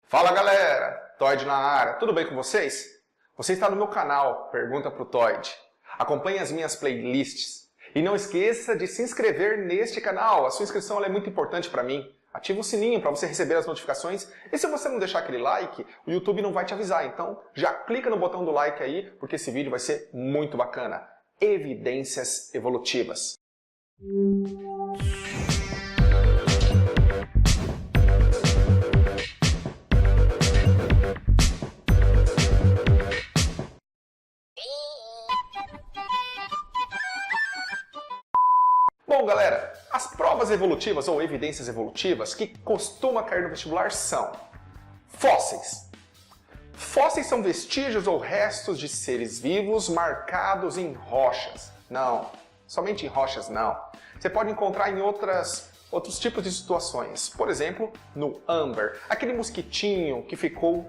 Fala galera, Toyd na área, tudo bem com vocês? Você está no meu canal Pergunta pro Toyd. Acompanhe as minhas playlists e não esqueça de se inscrever neste canal, a sua inscrição é muito importante para mim. Ativa o sininho para você receber as notificações e se você não deixar aquele like, o YouTube não vai te avisar, então já clica no botão do like aí porque esse vídeo vai ser muito bacana. Evidências evolutivas. Bom, galera, as provas evolutivas ou evidências evolutivas que costumam cair no vestibular são fósseis. Fósseis são vestígios ou restos de seres vivos marcados em rochas. Não, somente em rochas não. Você pode encontrar em outros tipos de situações. Por exemplo, no âmbar, aquele mosquitinho que ficou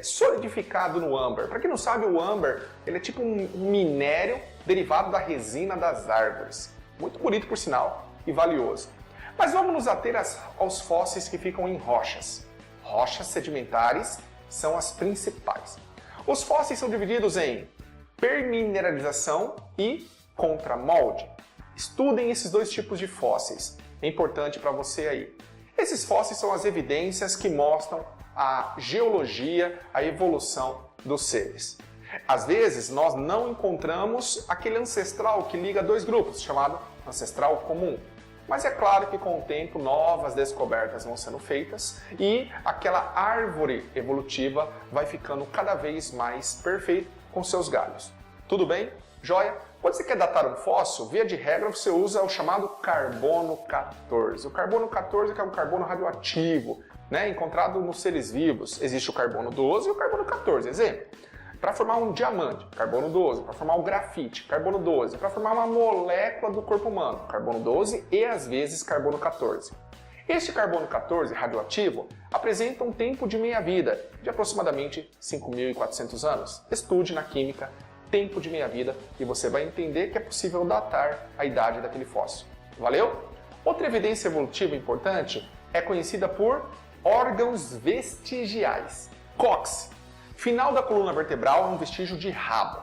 solidificado no âmbar. Para quem não sabe, o âmbar ele é tipo um minério derivado da resina das árvores. Muito bonito por sinal e valioso. Mas vamos nos ater aos fósseis que ficam em rochas. Rochas sedimentares são as principais. Os fósseis são divididos em permineralização e contramolde. Estudem esses dois tipos de fósseis. É importante para você aí. Esses fósseis são as evidências que mostram a geologia, a evolução dos seres. Às vezes, nós não encontramos aquele ancestral que liga dois grupos, chamado ancestral comum. Mas é claro que com o tempo novas descobertas vão sendo feitas e aquela árvore evolutiva vai ficando cada vez mais perfeita com seus galhos. Tudo bem? Joia? Quando você quer datar um fóssil, via de regra você usa o chamado carbono 14. O carbono 14 é um carbono radioativo, encontrado nos seres vivos. Existe o carbono 12 e o carbono 14, exemplo. Para formar um diamante, carbono 12, para formar um grafite, carbono 12, para formar uma molécula do corpo humano, carbono 12 e às vezes carbono 14. Este carbono 14 radioativo apresenta um tempo de meia-vida de aproximadamente 5.400 anos. Estude na química tempo de meia-vida e você vai entender que é possível datar a idade daquele fóssil. Valeu? Outra evidência evolutiva importante é conhecida por órgãos vestigiais. Cóccix. Final da coluna vertebral é um vestígio de rabo.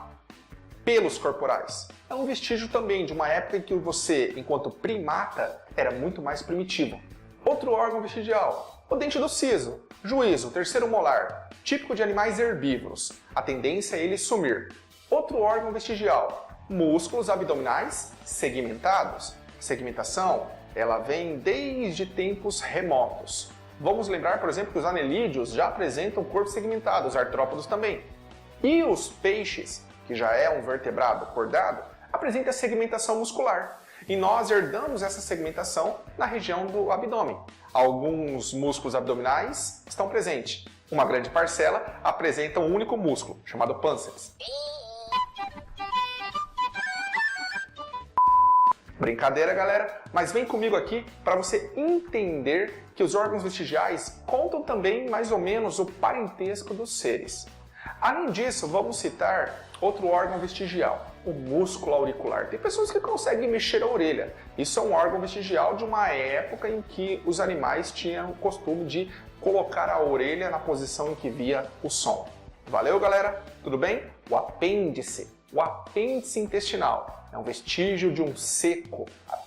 Pelos corporais é um vestígio também de uma época em que você, enquanto primata, era muito mais primitivo. Outro órgão vestigial, o dente do siso, juízo, terceiro molar, típico de animais herbívoros. A tendência é ele sumir. Outro órgão vestigial, músculos abdominais segmentados. Segmentação, ela vem desde tempos remotos. Vamos lembrar, por exemplo, que os anelídeos já apresentam corpo segmentado, os artrópodos também. E os peixes, que já é um vertebrado cordado, apresentam a segmentação muscular. E nós herdamos essa segmentação na região do abdômen. Alguns músculos abdominais estão presentes. Uma grande parcela apresenta um único músculo, chamado pânceps. Brincadeira, galera, mas vem comigo aqui para você entender que os órgãos vestigiais contam também mais ou menos o parentesco dos seres. Além disso, vamos citar outro órgão vestigial, o músculo auricular. Tem pessoas que conseguem mexer a orelha. Isso é um órgão vestigial de uma época em que os animais tinham o costume de colocar a orelha na posição em que via o som. Valeu, galera? Tudo bem? O apêndice. O apêndice intestinal é um vestígio de um seco.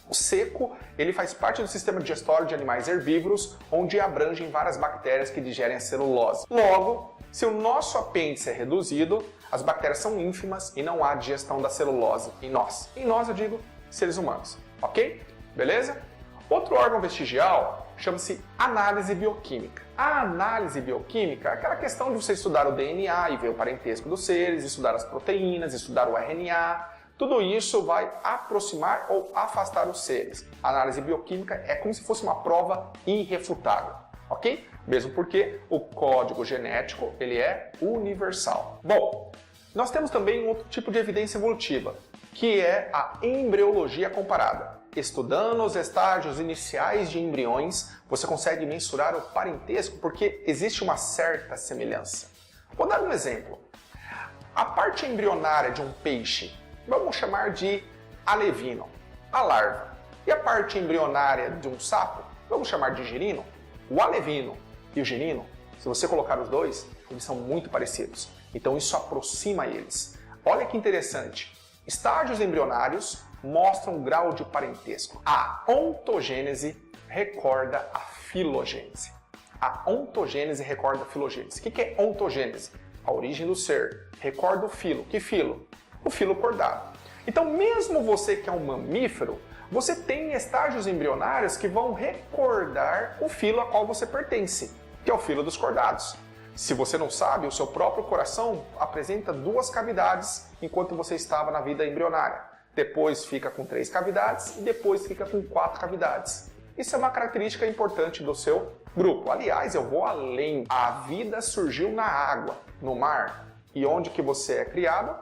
O seco ele faz parte do sistema digestório de animais herbívoros, onde abrangem várias bactérias que digerem a celulose. Logo, se o nosso apêndice é reduzido, as bactérias são ínfimas e não há digestão da celulose em nós. Em nós eu digo seres humanos, ok? Beleza? Outro órgão vestigial chama-se análise bioquímica. A análise bioquímica é aquela questão de você estudar o DNA e ver o parentesco dos seres, estudar as proteínas, estudar o RNA. Tudo isso vai aproximar ou afastar os seres. A análise bioquímica é como se fosse uma prova irrefutável, ok? Mesmo porque o código genético ele é universal. Bom, nós temos também um outro tipo de evidência evolutiva, que é a embriologia comparada. Estudando os estágios iniciais de embriões, você consegue mensurar o parentesco porque existe uma certa semelhança. Vou dar um exemplo. A parte embrionária de um peixe, vamos chamar de alevino, a larva. E a parte embrionária de um sapo, vamos chamar de girino. O alevino e o girino Se você colocar os dois, eles são muito parecidos. Então isso aproxima eles. Olha que interessante. Estágios embrionários mostram um grau de parentesco. A ontogênese recorda a filogênese. A ontogênese recorda a filogênese. O que é ontogênese? A origem do ser. Recorda o filo. Que filo? O filo cordado. Então, mesmo você que é um mamífero, você tem estágios embrionários que vão recordar o filo a qual você pertence, que é o filo dos cordados. Se você não sabe, o seu próprio coração apresenta 2 cavidades enquanto você estava na vida embrionária. Depois fica com 3 cavidades e depois fica com 4 cavidades. Isso é uma característica importante do seu grupo. Aliás, eu vou além. A vida surgiu na água, no mar. E onde que você é criado?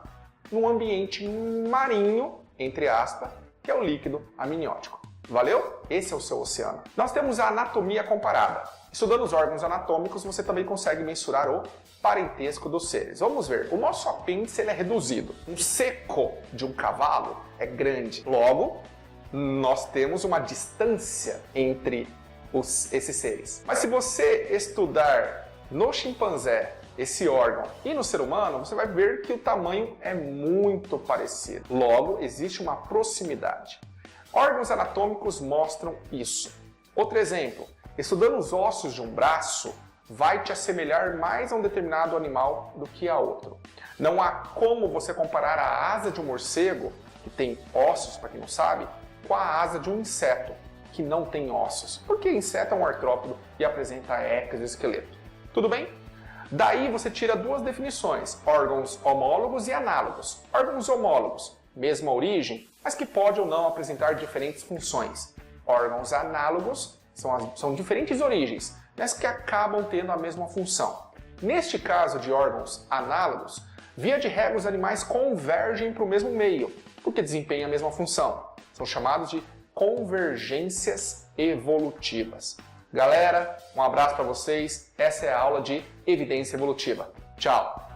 Num ambiente marinho, entre aspas, que é o líquido amniótico. Valeu? Esse é o seu oceano. Nós temos a anatomia comparada. Estudando os órgãos anatômicos, você também consegue mensurar o parentesco dos seres. Vamos ver. O nosso apêndice ele é reduzido. Um seco de um cavalo é grande. Logo, nós temos uma distância entre esses seres. Mas se você estudar no chimpanzé esse órgão e no ser humano, você vai ver que o tamanho é muito parecido. Logo, existe uma proximidade. Órgãos anatômicos mostram isso. Outro exemplo, estudando os ossos de um braço, vai te assemelhar mais a um determinado animal do que a outro. Não há como você comparar a asa de um morcego, que tem ossos, para quem não sabe, com a asa de um inseto, que não tem ossos. Porque inseto é um artrópodo e apresenta exoesqueleto. Tudo bem? Daí você tira 2 definições, órgãos homólogos e análogos. Órgãos homólogos, mesma origem, mas que pode ou não apresentar diferentes funções. Órgãos análogos são diferentes origens, mas que acabam tendo a mesma função. Neste caso de órgãos análogos, via de regra os animais convergem para o mesmo meio, porque desempenham a mesma função. São chamados de convergências evolutivas. Galera, um abraço para vocês. Essa é a aula de evidência evolutiva. Tchau!